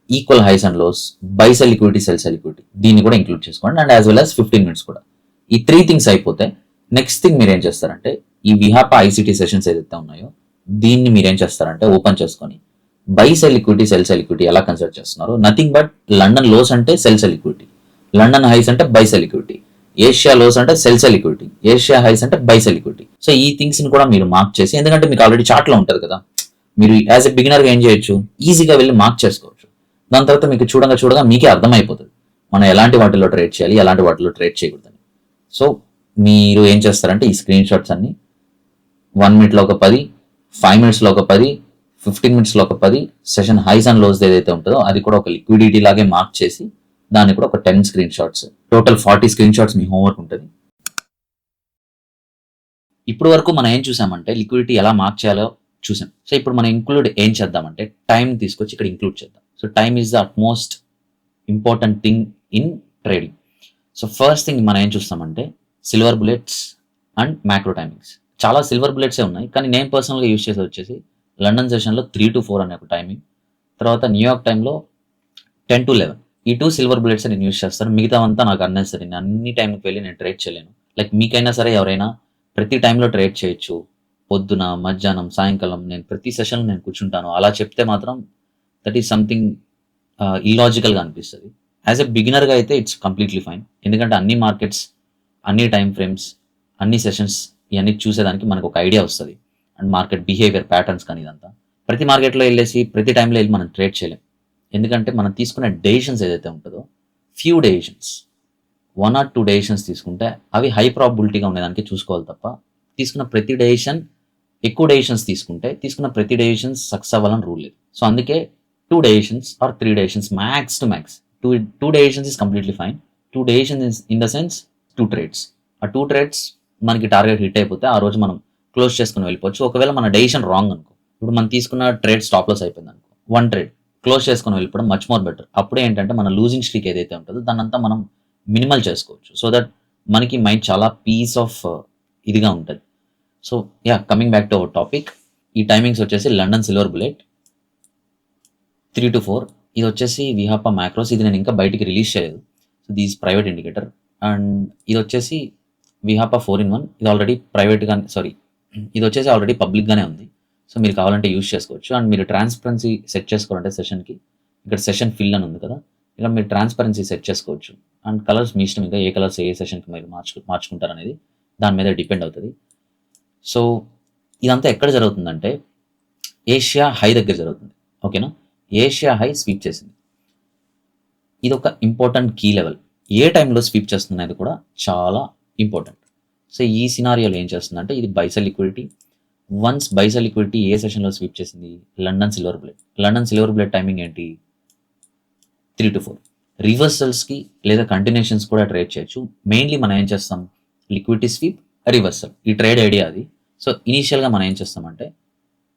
equal highs and lows, buys liquidity, sells liquidity, దీన్ని కూడా ఇంక్లూడ్ చేసుకోండి. And as well as 15 minutes కూడా. ఈ 3 things అయిపోతే నెక్స్ట్ థింగ్ మీరు ఏం చేస్తారంటే, ఈ విహాపా ఐసిటీ సెషన్స్ ఏదైతే ఉన్నాయో దీన్ని మీరు ఏం చేస్తారంటే ఓపెన్ చేసుకొని బైస్ లిక్విడిటీ, సెల్స్ లిక్విడిటీ ఎలా కన్సిడర్ చేస్తున్నారు, నథింగ్ బట్ లండన్ లోస్ అంటే సెల్స్ లిక్విడిటీ, లండన్ హైస్ అంటే బైస్ లిక్విడిటీ, ఏషియా లోస్ అంటే సెల్స్ లిక్విడిటీ, ఏషియా హైస్ అంటే బైస్ లిక్విడిటీ. సో ఈ థింగ్స్ ని కూడా మీరు మార్క్ చేసి, ఎందుకంటే మీకు ఆల్రెడీ చార్ట్ లో ఉంటుంది కదా, మీరు యాజ్ ఎ బిగినర్ గా ఏం చేయొచ్చు, ఈజీగా వెళ్ళి మార్క్ చేసుకోవచ్చు. దాని తర్వాత మీకు చూడగా మీకే అర్థమైపోతుంది మనం ఎలాంటి వాటిలో ట్రేడ్ చేయాలి, ఎలాంటి వాటిలో ట్రేడ్ చేయకూడదని. సో మీరు ఏం చేస్తారంటే ఈ స్క్రీన్ షాట్స్ అన్ని 1 minute ఒక 10, 5 minutes ఒక 10, 15 minutes ఒక 10, సెషన్ హైస్ అండ్ లోస్ ఏదైతే ఉంటుందో అది కూడా ఒక లిక్విడిటీ లాగే మార్క్ చేసి దాన్ని కూడా ఒక 10 screen shots, total 40 screen shots మీ హోంవర్క్ ఉంటుంది. ఇప్పుడు వరకు మనం ఏం చూసామంటే లిక్విడిటీ ఎలా మార్క్ చేయాలో చూసాం. సో ఇప్పుడు మనం ఇంక్లూడ్ ఏం చేద్దామంటే టైం తీసుకొచ్చి ఇక్కడ ఇంక్లూడ్ చేద్దాం. So time is the utmost important thing in trading. So first thing మనం ఏం చూస్తామంటే silver bullets and macro timings. చాలా సిల్వర్ బుల్లెట్సే ఉన్నాయి, కానీ నేను పర్సనల్గా యూజ్ చేసేది వచ్చేసి లండన్ సెషన్లో 3 to 4 అనే ఒక టైమింగ్, తర్వాత న్యూయార్క్ టైంలో 10 to 11. ఈ 2 సిల్వర్ బుల్లెట్స్ నేను యూజ్ చేస్తాను. మిగతా అంతా నాకు అన్నెసరీ, నేను అన్ని టైంకి వెళ్ళి నేను ట్రేడ్ చేయలేను. లైక్ మీకైనా సరే ఎవరైనా ప్రతి టైంలో ట్రేడ్ చేయొచ్చు, పొద్దున, మధ్యాహ్నం, సాయంకాలం నేను ప్రతి సెషన్లో నేను కూర్చుంటాను అలా చెప్తే మాత్రం దట్ ఈస్ సంథింగ్ ఇలాజికల్గా అనిపిస్తుంది. యాజ్ ఎ బిగినర్గా అయితే ఇట్స్ కంప్లీట్లీ ఫైన్, ఎందుకంటే అన్ని మార్కెట్స్, అన్ని టైం ఫ్రేమ్స్, అన్ని సెషన్స్ ఇవన్నీ చూసేదానికి మనకు ఒక ఐడియా వస్తుంది. అండ్ మార్కెట్ బిహేవియర్ ప్యాటర్న్స్ కానీ ఇదంతా ప్రతి మార్కెట్లో వెళ్ళేసి ప్రతి టైంలో వెళ్ళి మనం ట్రేడ్ చేయలేం. ఎందుకంటే మనం తీసుకునే డెసిషన్స్ ఏదైతే ఉంటుందో, ఫ్యూ డెసిషన్స్, 1 or 2 డెసిషన్స్ తీసుకుంటే అవి హై ప్రాబిలిటీగా ఉండేదానికి చూసుకోవాలి తప్ప, తీసుకున్న ప్రతి డెసిషన్, ఎక్కువ డెసిషన్స్ తీసుకున్న ప్రతి డెసిషన్స్ సక్సెస్ అవ్వాలని రూల్ లేదు. సో అందుకే 2 decisions or 3 decisions max to max. 2 decisions is completely fine. 2 decisions in the sense 2 trades. ఆ 2 ట్రేడ్స్ మనకి టార్గెట్ హిట్ అయిపోతే ఆ రోజు మనం క్లోజ్ చేసుకుని వెళ్ళిపోవచ్చు. ఒకవేళ మన డెసిషన్ రాంగ్ అనుకో, ఇప్పుడు మనం తీసుకున్న ట్రేడ్ స్టాప్ లాస్ అయిపోయింది అనుకో, 1 ట్రేడ్ క్లోజ్ చేసుకుని వెళ్ళిపోవడం మచ్ మోర్ బెటర్. అప్పుడే ఏంటంటే మన లూజింగ్ స్ట్రీక్ ఏదైతే ఉంటుందో దాన్ని అంతా మనం మినిమల్ చేసుకోవచ్చు. సో దట్ మనకి మైండ్ చాలా పీస్ ఆఫ్ ఇదిగా ఉంటుంది. So coming back to our topic, ఈ టైమింగ్స్ వచ్చేసి లండన్ సిల్వర్ బుల్లెట్ 3 to 4, ఇది వచ్చేసి విహాపా మ్యాక్రోస్, ఇది నేను ఇంకా బయటికి రిలీజ్ చేయలేదు. So these private indicator. And ఇది వచ్చేసి విహాపా 4-in-1, ఇది ఆల్రెడీ ప్రైవేట్గా, ఇది వచ్చేసి ఆల్రెడీ పబ్లిక్గానే ఉంది. సో మీరు కావాలంటే యూజ్ చేసుకోవచ్చు. అండ్ మీరు ట్రాన్స్పరెన్సీ సెట్ చేసుకోవాలంటే సెషన్కి, ఇక్కడ సెషన్ ఫిల్ అని ఉంది కదా, ఇక్కడ మీరు ట్రాన్స్పరెన్సీ సెట్ చేసుకోవచ్చు. అండ్ కలర్స్ మీ ఇష్టం, ఇంకా ఏ కలర్స్ ఏ సెషన్కి మీరు మార్చుకుంటారు అనేది దాని మీద డిపెండ్ అవుతుంది. సో ఇదంతా ఎక్కడ జరుగుతుందంటే ఏషియా హై దగ్గర జరుగుతుంది. ఓకేనా, ఏషియా హై స్వీప్ చేసింది. ఇది ఒక ఇంపార్టెంట్ కీ లెవెల్. ఏ టైంలో స్వీప్ చేస్తుంది అనేది కూడా చాలా ఇంపార్టెంట్. సో ఈ సినారియోలో ఏం చేస్తుందంటే ఇది buy sell liquidity. Once buy sell liquidity a సెషన్లో స్వీప్ చేసింది, London silver bullet. London silver bullet timing ఏంటి, 3 to 4. రివర్సల్స్కి లేదా కంటిన్యూషన్స్ కూడా ట్రేడ్ చేయొచ్చు. మెయిన్లీ మనం ఏం చేస్తాం, లిక్విడిటీ స్వీప్, రివర్సల్, ఈ ట్రేడ్ ఐడియా అది. సో ఇనీషియల్గా మనం ఏం చేస్తామంటే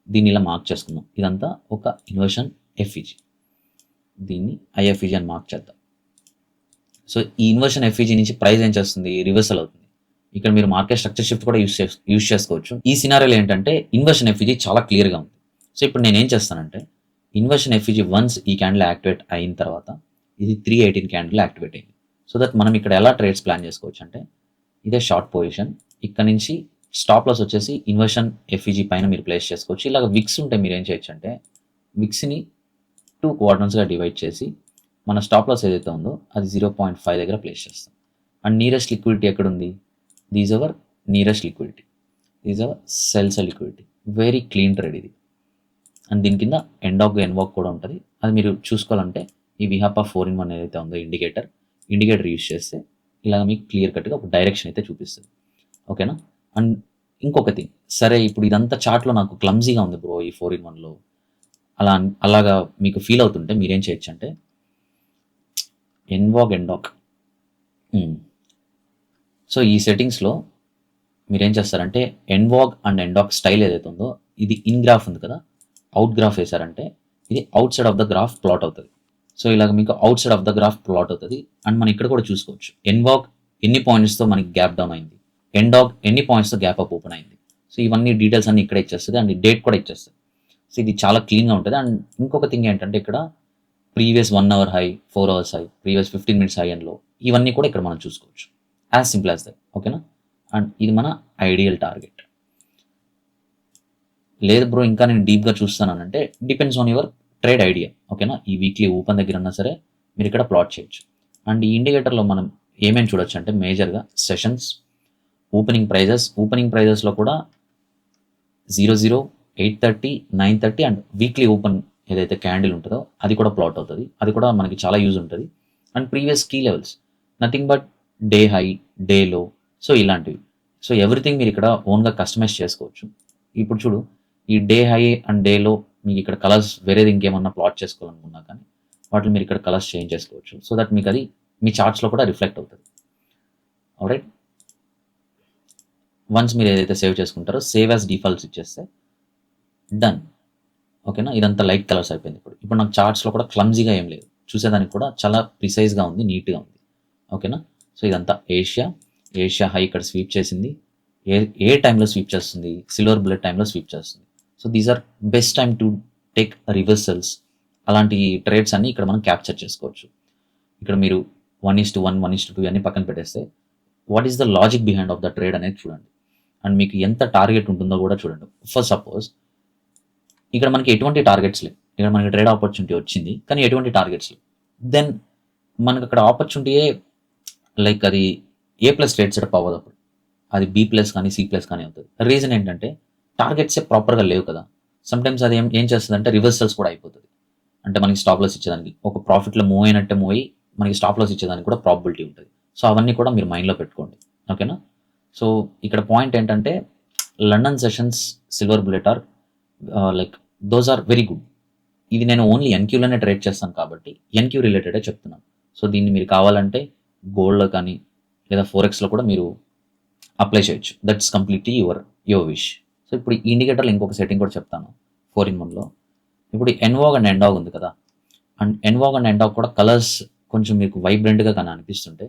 దీన్ని ఇలా మార్క్ చేసుకుందాం. ఇదంతా ఒక ఇన్వర్షన్ ఎఫ్ఈజీ, దీన్ని ఐఎఫ్ఈజీ అని మార్క్ చేద్దాం. సో ఈ ఇన్వర్షన్ ఎఫ్ఈజీ నుంచి ప్రైస్ ఏం చేస్తుంది, రివర్సల్ అవుతుంది. ఇక్కడ మీరు మార్కెట్ స్ట్రక్చర్ షిఫ్ట్ కూడా యూస్ చేసుకోవచ్చు. ఈ సినారియోలో ఏంటంటే ఇన్వర్షన్ ఎఫ్ఈజీ చాలా క్లియర్గా ఉంది. సో ఇప్పుడు నేను ఏం చేస్తానంటే ఇన్వర్షన్ ఎఫ్ఈజీ వన్స్ ఈ క్యాండిల్ యాక్టివేట్ అయిన తర్వాత ఇది 318 క్యాండిల్ యాక్టివేట్ అయింది. సో దట్ మనం ఇక్కడ ఎలా ట్రేడ్స్ ప్లాన్ చేసుకోవచ్చు అంటే ఇదే షార్ట్ పొజిషన్, ఇక్కడ నుంచి స్టాప్ లాస్ వచ్చేసి ఇన్వర్షన్ ఎఫ్ఈజీ పైన మీరు ప్లేస్ చేసుకోవచ్చు. ఇలాగ విక్స్ ఉంటే మీరు ఏం చేయొచ్చు అంటే విక్స్ని 2 క్వాడ్రంట్స్గా డివైడ్ చేసి మన స్టాప్ లాస్ ఏదైతే ఉందో అది 0.5 దగ్గర ప్లేస్ చేస్తాం. అండ్ నియరెస్ట్ లిక్విడిటీ ఎక్కడ ఉంది, these hour nearest liquidity, these hour cells liquidity. Very clean trade ఇది. అండ్ దీని కింద ఎండ్ ఆఫ్ ఎన్వాక్ కూడా ఉంటుంది, అది మీరు చూసుకోవాలంటే ఈ విహాపా 4-in-1 ఏదైతే ఉందో ఇండికేటర్ యూస్ చేస్తే ఇలా మీకు క్లియర్ కట్గా ఒక డైరెక్షన్ అయితే చూపిస్తుంది. ఓకేనా. అండ్ ఇంకొక థింగ్, సరే ఇప్పుడు ఇదంతా చార్ట్లో నాకు క్లమ్జీగా ఉంది బ్రో ఈ 4-in-1లో అలాగా మీకు ఫీల్ అవుతుంటే మీరేం చేయొచ్చు అంటే ఎండాక్. సో ఈ సెట్టింగ్స్లో మీరేం చేస్తారంటే ఎన్వాగ్ అండ్ ఎండాక్ స్టైల్ ఏదైతే ఉందో ఇది ఇన్ గ్రాఫ్ ఉంది కదా, అవుట్ గ్రాఫ్ వేశారంటే ఇది out side of the graph plot అవుతుంది. సో ఇలాగ మీకు out side of the graph plot అవుతుంది. అండ్ మనం ఇక్కడ కూడా చూసుకోవచ్చు ఎన్వాగ్ ఎన్ని పాయింట్స్తో మనకి గ్యాప్ డౌన్ అయింది, ఎండాక్ ఎన్ని పాయింట్స్తో గ్యాప్ అప్ ఓపెన్ అయింది. సో ఇవన్నీ డీటెయిల్స్ అన్ని ఇక్కడ ఇచ్చేస్తుంది అండ్ డేట్ కూడా ఇచ్చేస్తుంది. సో ఇది చాలా క్లీన్గా ఉంటుంది. అండ్ ఇంకొక థింగ్ ఏంటంటే ఇక్కడ previous 1 hour high, 4 hours high, previous 15 minutes high అండ్లో ఇవన్నీ కూడా ఇక్కడ మనం చూసుకోవచ్చు. As simple as that. ఓకేనా. అండ్ ఇది మన ఐడియల్ టార్గెట్. లేదు బ్రో ఇంకా నేను డీప్గా చూస్తానంటే depends on your trade idea. ఓకేనా. ఈ వీక్లీ ఓపెన్ దగ్గర ఉన్నా సరే మీరు ఇక్కడ ప్లాట్ చేయొచ్చు. అండ్ ఈ ఇండికేటర్లో మనం ఏమేమి చూడొచ్చు అంటే మేజర్గా సెషన్స్, ఓపెనింగ్ ప్రైజెస్లో కూడా 00, 8:30, 9:30 అండ్ వీక్లీ ఓపెన్ ఏదైతే క్యాండిల్ ఉంటుందో అది కూడా ప్లాట్ అవుతుంది. అది కూడా మనకి చాలా యూజ్ ఉంటుంది. And previous key levels, nothing but day high, day low, so ఇలాంటివి. సో ఎవ్రీథింగ్ మీరు ఇక్కడ ఓన్గా కస్టమైజ్ చేసుకోవచ్చు. ఇప్పుడు చూడు ఈ డే హై అండ్ డే లో మీకు ఇక్కడ కలర్స్ వేరేది ఇంకేమన్నా ప్లాట్ చేసుకోవాలనుకున్నా కానీ వాటిని మీరు ఇక్కడ కలర్స్ చేంజ్ చేసుకోవచ్చు. సో దట్ మీకు అది మీ చార్ట్స్లో కూడా రిఫ్లెక్ట్ అవుతుంది. ఆల్రైట్. వన్స్ మీరు ఏదైతే సేవ్ చేసుకుంటారో సేవ్ యాజ్ డిఫాల్ట్స్ ఇచ్చేస్తే డన్. ఓకేనా. ఇదంతా లైట్ కలర్స్ అయిపోయింది. ఇప్పుడు నాకు చార్ట్స్లో కూడా క్లమ్జీగా ఏం లేదు, చూసేదానికి కూడా చాలా ప్రిసైజ్గా ఉంది, నీట్గా ఉంది. ఓకేనా. సో ఇదంతా ఏషియా హై ఇక్కడ స్వీప్ చేసింది. ఏ టైంలో స్వీప్ చేస్తుంది, సిల్వర్ బుల్లెట్ టైంలో స్వీప్ చేస్తుంది. So these are best time to take reversals. అలాంటి ట్రేడ్స్ అన్ని ఇక్కడ మనం క్యాప్చర్ చేసుకోవచ్చు. ఇక్కడ మీరు 1:1, 1:2 అన్ని పక్కన పెట్టేస్తే what is the logic behind of the trade అనేది చూడండి. అండ్ మీకు ఎంత టార్గెట్ ఉంటుందో కూడా చూడండి. ఫర్ సపోజ్ ఇక్కడ మనకి ఎటువంటి టార్గెట్స్ లేవు, ఇక్కడ మనకి ట్రేడ్ ఆపర్చునిటీ వచ్చింది కానీ ఎటువంటి టార్గెట్స్ లేవు. దెన్ మనకు అక్కడ ఆపర్చునిటీయే లైక్ అది A+ రేట్ సెటప్ అవ్వదు, అప్పుడు అది B+ కానీ C+ కానీ అవుతుంది. రీజన్ ఏంటంటే టార్గెట్సే ప్రాపర్గా లేవు కదా. సమ్టైమ్స్ అది ఏం చేస్తుంది రివర్సల్స్ కూడా అయిపోతుంది. అంటే మనకి స్టాప్ లాస్ ఇచ్చేదానికి, ఒక ప్రాఫిట్లో మూవ్ అయినట్టే మూవ్ అయ్యి మనకి స్టాప్ లాస్ ఇచ్చేదానికి కూడా ప్రాబిలిటీ ఉంటుంది. సో అవన్నీ కూడా మీరు మైండ్లో పెట్టుకోండి. ఓకేనా. సో ఇక్కడ పాయింట్ ఏంటంటే London sessions, silver bullet are like those are very good. ఇది నేను ఓన్లీ ఎన్క్యూలోనే ట్రేడ్ చేస్తాను కాబట్టి ఎన్క్యూ రిలేటెడే చెప్తున్నాను. సో దీన్ని మీరు కావాలంటే గోల్డ్లో కానీ లేదా ఫోరెక్స్లో కూడా మీరు అప్లై చేయొచ్చు. That's completely your wish. So ఇప్పుడు ఈ ఇండికేటర్లో ఇంకొక సెట్టింగ్ కూడా చెప్తాను 4-in-1లో. ఇప్పుడు ఎన్వాగ్ అండ్ ఎండాగ్ ఉంది కదా, అండ్ ఎన్వాగ్ అండ్ ఎండాగ్ కూడా కలర్స్ కొంచెం మీకు వైబ్రెంట్గా కానీ అనిపిస్తుంటే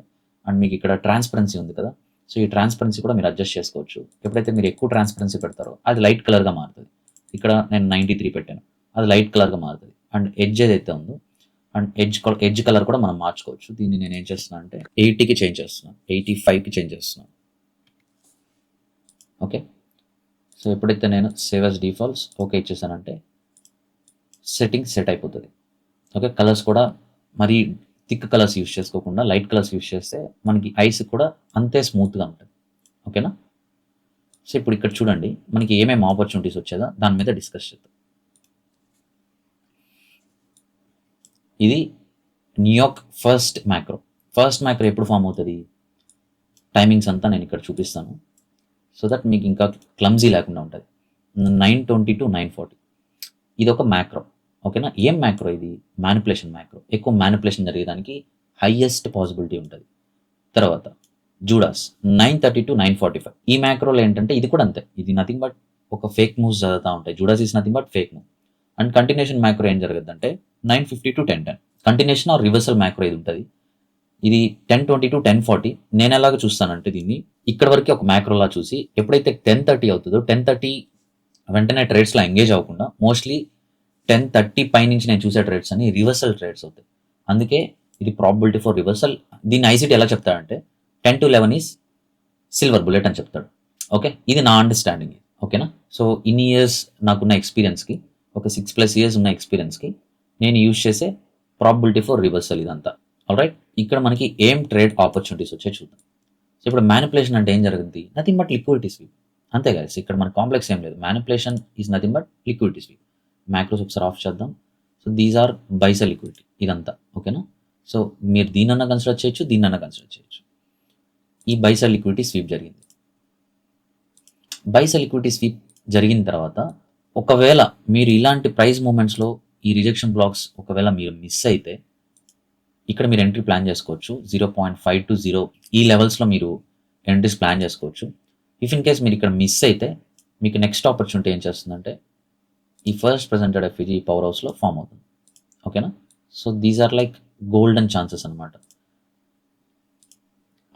అండ్ మీకు ఇక్కడ ట్రాన్స్పరెన్సీ ఉంది కదా, సో ఈ ట్రాన్స్పరెన్సీ కూడా మీరు అడ్జస్ట్ చేసుకోవచ్చు. ఎప్పుడైతే మీరు ఎక్కువ ట్రాన్స్పరెన్సీ పెడతారో అది లైట్ కలర్గా మారుతుంది. ఇక్కడ నేను 93 పెట్టాను, అది లైట్ కలర్గా మారుతుంది. అండ్ ఎడ్జ్ ఏదైతే ఉందో అండ్ ఎడ్జ్ కలర్ కూడా మనం మార్చుకోవచ్చు. దీన్ని నేను ఏం చేస్తున్నాను అంటే 80కి చేంజ్ చేస్తున్నాను, 85కి చేంజ్ చేస్తున్నాను. ఓకే. సో ఎప్పుడైతే నేను సేవ్ యాజ్ డిఫాల్ట్స్ ఓకే ఇచ్చేసానంటే సెట్టింగ్ సెట్ అయిపోతుంది. ఓకే. కలర్స్ కూడా మరీ థిక్ కలర్స్ యూస్ చేసుకోకుండా లైట్ కలర్స్ యూస్ చేస్తే మనకి ఐస్ కూడా అంతే స్మూత్గా ఉంటుంది. ఓకేనా. సో ఇప్పుడు ఇక్కడ చూడండి మనకి ఏమేమి ఆపర్చునిటీస్ వచ్చేదా దాని మీద డిస్కస్ చేద్దాం. ఇది న్యూయార్క్ ఫస్ట్ మ్యాక్రో ఎప్పుడు ఫామ్ అవుతుంది, టైమింగ్స్ అంతా నేను ఇక్కడ చూపిస్తాను సో దట్ మీకు ఇంకా క్లమ్జీ లేకుండా ఉంటుంది. 9:20 to 9:40 ఇది ఒక మ్యాక్రో. ఓకేనా. ఏం మ్యాక్రో ఇది? Manipulation macro. ఎక్కువ మ్యానిపులేషన్ జరిగేదానికి హైయెస్ట్ పాసిబిలిటీ ఉంటుంది. తర్వాత జూడాస్ 9:30 to 9:45 ఈ మ్యాక్రోలో ఏంటంటే ఇది కూడా అంతే, ఇది నథింగ్ బట్ ఒక ఫేక్ మూవ్స్ జరుగుతూ ఉంటాయి. Judas is nothing but fake move. And continuation macro ఏం జరగదు అంటే 9:50 to 10:10 continuation or reversal macro ఇది ఉంటుంది. ఇది 10:20 to 10:40. నేను ఎలాగ చూస్తానంటే దీన్ని ఇక్కడ వరకు ఒక మ్యాక్రోలా చూసి ఎప్పుడైతే 10:30 అవుతుందో 10:30 వెంటనే ట్రేడ్స్లో ఎంగేజ్ అవ్వకుండా మోస్ట్లీ 10:30 పై నుంచి నేను చూసే ట్రేడ్స్ అని రివర్సల్ ట్రేడ్స్ అవుతాయి. అందుకే ఇది ప్రాబిలిటీ ఫర్ రివర్సల్. దీన్ని ఐసిటీ ఎలా చెప్తాడంటే 10 to 11 ఈజ్ సిల్వర్ బుల్లెట్ అని చెప్తాడు. ఓకే. ఇది నా అండర్స్టాండింగ్. ఓకేనా. సో ఇన్ని ఇయర్స్ నాకున్న ఎక్స్పీరియన్స్కి, ఒక 6+ years ఉన్న ఎక్స్పీరియన్స్కి నేను యూజ్ చేసే ప్రాబిలిటీ ఫర్ రివర్సల్ ఇదంతా. ఆల్రైట్. ఇక్కడ మనకి ఏం ట్రేడ్ ఆపర్చునిటీస్ వచ్చాయి చూద్దాం. సో ఇప్పుడు మ్యానిపులేషన్ అంటే ఏం జరుగుతుంది? Nothing but liquidity sweep. అంతే కదా. ఇక్కడ మన కాంప్లెక్స్ ఏం లేదు. Manipulation is nothing but liquidity sweep. Macros ఒకసారి ఆఫ్ చేద్దాం. So these are buy sell liquidity. ఇదంతా ఓకేనా. సో మీరు దీన్నన్నా కన్సిడర్ చేయొచ్చు, దీన్నన్నా కన్సిడర్ చేయొచ్చు. ఈ బై సెల్ లిక్విడిటీ స్వీప్ జరిగింది. బై సెల్ లిక్విడిటీ స్వీప్ జరిగిన తర్వాత ఒకవేళ మీరు ఇలాంటి ప్రైస్ మూమెంట్స్లో ఈ రిజెక్షన్ బ్లాక్స్ ఒకవేళ మీరు మిస్ అయితే ఇక్కడ మీరు ఎంట్రీ ప్లాన్ చేసుకోవచ్చు. 0.5 to 0 ఈ లెవెల్స్లో మీరు ఎంట్రీస్ ప్లాన్ చేసుకోవచ్చు. ఇఫ్ ఇన్ కేస్ మీరు ఇక్కడ మిస్ అయితే మీకు నెక్స్ట్ ఆపర్చునిటీ ఏం చేస్తుందంటే ఈ ఫస్ట్ ప్రెజెంటెడ్ ఎఫ్ఈజీ పవర్ హౌస్లో ఫామ్ అవుతుంది ఓకేనా. So these are like golden chances అనమాట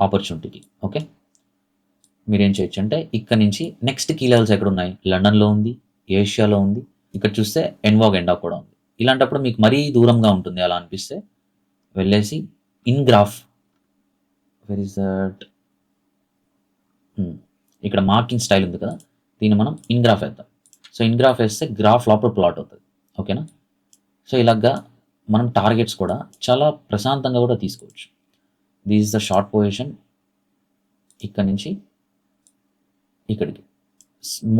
ఆపర్చునిటీకి. ఓకే, మీరేం చేయొచ్చు అంటే ఇక్కడ నుంచి నెక్స్ట్ కీ లెవెల్స్ ఎక్కడ ఉన్నాయి, లండన్లో ఉంది, ఏషియాలో ఉంది, ఇక్కడ చూస్తే ఎన్వాగ్ ఎండా కూడా ఉంది. ఇలాంటప్పుడు మీకు మరీ దూరంగా ఉంటుంది అలా అనిపిస్తే వెళ్ళేసి in graph where is that ఇక్కడ మార్కింగ్ స్టైల్ ఉంది కదా, దీన్ని మనం ఇన్ గ్రాఫ్ వేద్దాం. సో ఇన్ గ్రాఫ్ వేస్తే గ్రాఫ్ లోపల ప్లాట్ అవుతుంది ఓకేనా. సో ఇలాగా మనం టార్గెట్స్ కూడా చాలా ప్రశాంతంగా కూడా తీసుకోవచ్చు. This is the short position ఇక్కడ నుంచి ఇక్కడికి.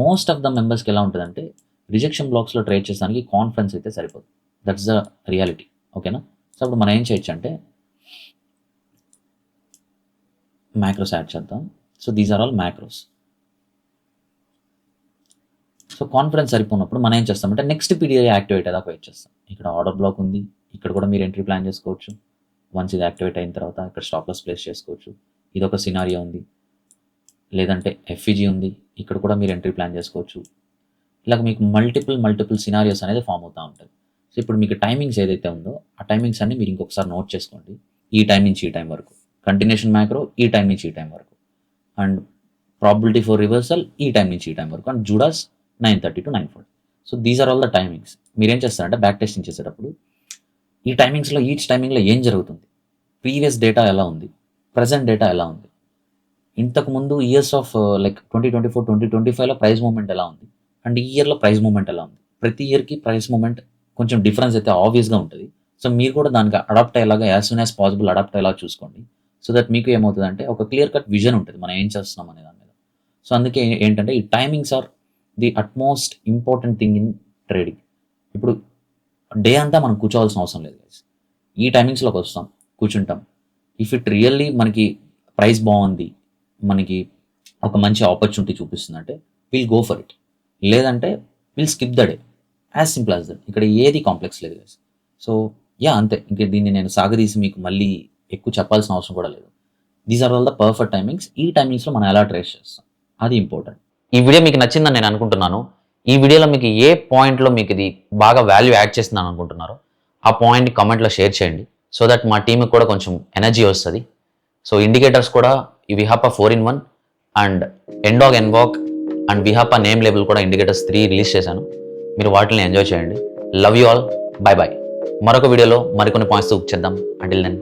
మోస్ట్ ఆఫ్ ద మెంబర్స్కి ఎలా ఉంటుందంటే రిజెక్షన్ బ్లాక్స్లో ట్రేడ్ చేసడానికి కాన్ఫిడెన్స్ అయితే సరిపోదు. దట్స్ ద రియాలిటీ ఓకేనా. సో అప్పుడు మనం ఏం చేయొచ్చు అంటే మ్యాక్రోస్ యాడ్ చేద్దాం. So these are all macros. So confidence సరిపోయినప్పుడు మనం ఏం చేస్తామంటే నెక్స్ట్ పీడిఐ యాక్టివేట్ అయ్యేదాకా వెయిట్ చేస్తాం. ఇక్కడ ఆర్డర్ బ్లాక్ ఉంది, ఇక్కడ కూడా మీరు ఎంట్రీ ప్లాన్ చేసుకోవచ్చు. వన్స్ ఇది యాక్టివేట్ అయిన తర్వాత ఇక్కడ స్టాప్ లాస్ ప్లేస్ చేసుకోవచ్చు. ఇది ఒక సినారియో ఉంది. లేదంటే ఎఫ్ఈజీ ఉంది, ఇక్కడ కూడా మీరు ఎంట్రీ ప్లాన్ చేసుకోవచ్చు. ఇలాగ మీకు మల్టిపుల్ సినారియోస్ అనేది ఫామ్ అవుతూ ఉంటుంది. సో ఇప్పుడు మీకు టైమింగ్స్ ఏదైతే ఉందో ఆ టైమింగ్స్ అన్ని మీరు ఇంకొకసారి నోట్ చేసుకోండి. ఈ టైం నుంచి ఈ టైం వరకు కంటిన్యూషన్ మ్యాక్రో, ఈ టైం నుంచి ఈ టైం వరకు, అండ్ ప్రాబిలిటీ ఫర్ రివర్సల్ ఈ టైం నుంచి ఈ టైం వరకు, and Judas 9:30 to 9:40. So these are all the timings. మీరేం చేస్తారంటే బ్యాక్ టెస్టింగ్ చేసేటప్పుడు ఈ టైమింగ్స్లో ఈచ్ టైమింగ్లో ఏం జరుగుతుంది, ప్రీవియస్ డేటా ఎలా ఉంది, ప్రజెంట్ డేటా ఎలా ఉంది, ఇంతకుముందు ఇయర్స్ ఆఫ్ లైక్ 2024, 2025లో ప్రైస్ మూమెంట్ ఎలా ఉంది, అండ్ ఈ ఇయర్లో ప్రైస్ మూమెంట్ ఎలా ఉంది. ప్రతి ఇయర్కి ప్రైస్ మూమెంట్ కొంచెం డిఫరెన్స్ అయితే ఆబ్వియస్గా ఉంటుంది. సో మీరు కూడా దానికి అడాప్ట్ అయ్యేలాగా as soon as possible adapt అయ్యేలా చూసుకోండి. సో దట్ మీకు ఏమవుతుందంటే ఒక క్లియర్ కట్ విజన్ ఉంటుంది మనం ఏం చేస్తున్నాం అనే దాని మీద. సో అందుకే ఏంటంటే ఈ timings are the utmost important thing in trading. ఇప్పుడు డే అంతా మనం కూర్చోవాల్సిన అవసరం లేదు గైస్. ఈ టైమింగ్స్లోకి వస్తాం, కూర్చుంటాం. ఇఫ్ ఇట్ రియల్లీ మనకి ప్రైస్ బాగుంది, మనకి ఒక మంచి ఆపర్చునిటీ చూపిస్తుందంటే విల్ గో ఫర్ ఇట్. లేదంటే will skip the day, as simple as that. ఇక్కడ ఏది కాంప్లెక్స్ లేదు గైస్. సో అంతే. ఇంక దీన్ని నేను సాగదీసి మీకు మళ్ళీ ఎక్కువ చెప్పాల్సిన అవసరం కూడా లేదు. These are all the perfect timings. ఈ టైమింగ్స్లో మనం ఎలా ట్రేస్ చేస్తాం అది ఇంపార్టెంట్. ఈ వీడియో మీకు నచ్చిందని నేను అనుకుంటున్నాను. ఈ వీడియోలో మీకు ఏ పాయింట్లో మీకు ఇది బాగా వాల్యూ యాడ్ చేస్తుందని అనుకుంటున్నారో ఆ పాయింట్ కామెంట్లో షేర్ చేయండి. సో దట్ మా టీంకి కూడా కొంచెం ఎనర్జీ వస్తుంది. సో ఇండికేటర్స్ కూడా ఈ విహాపా 4-in-1 అండ్ ఎన్డాగ్ ఎన్వాక్ అండ్ విహాపా నేమ్ లేబుల్ కూడా ఇండికేటర్స్ 3 రిలీజ్ చేశాను. మీరు వాటిని ఎంజాయ్ చేయండి. Love you all. Bye bye. మరొక వీడియోలో మరికొన్ని పాయింట్స్ చేద్దాం. Until then.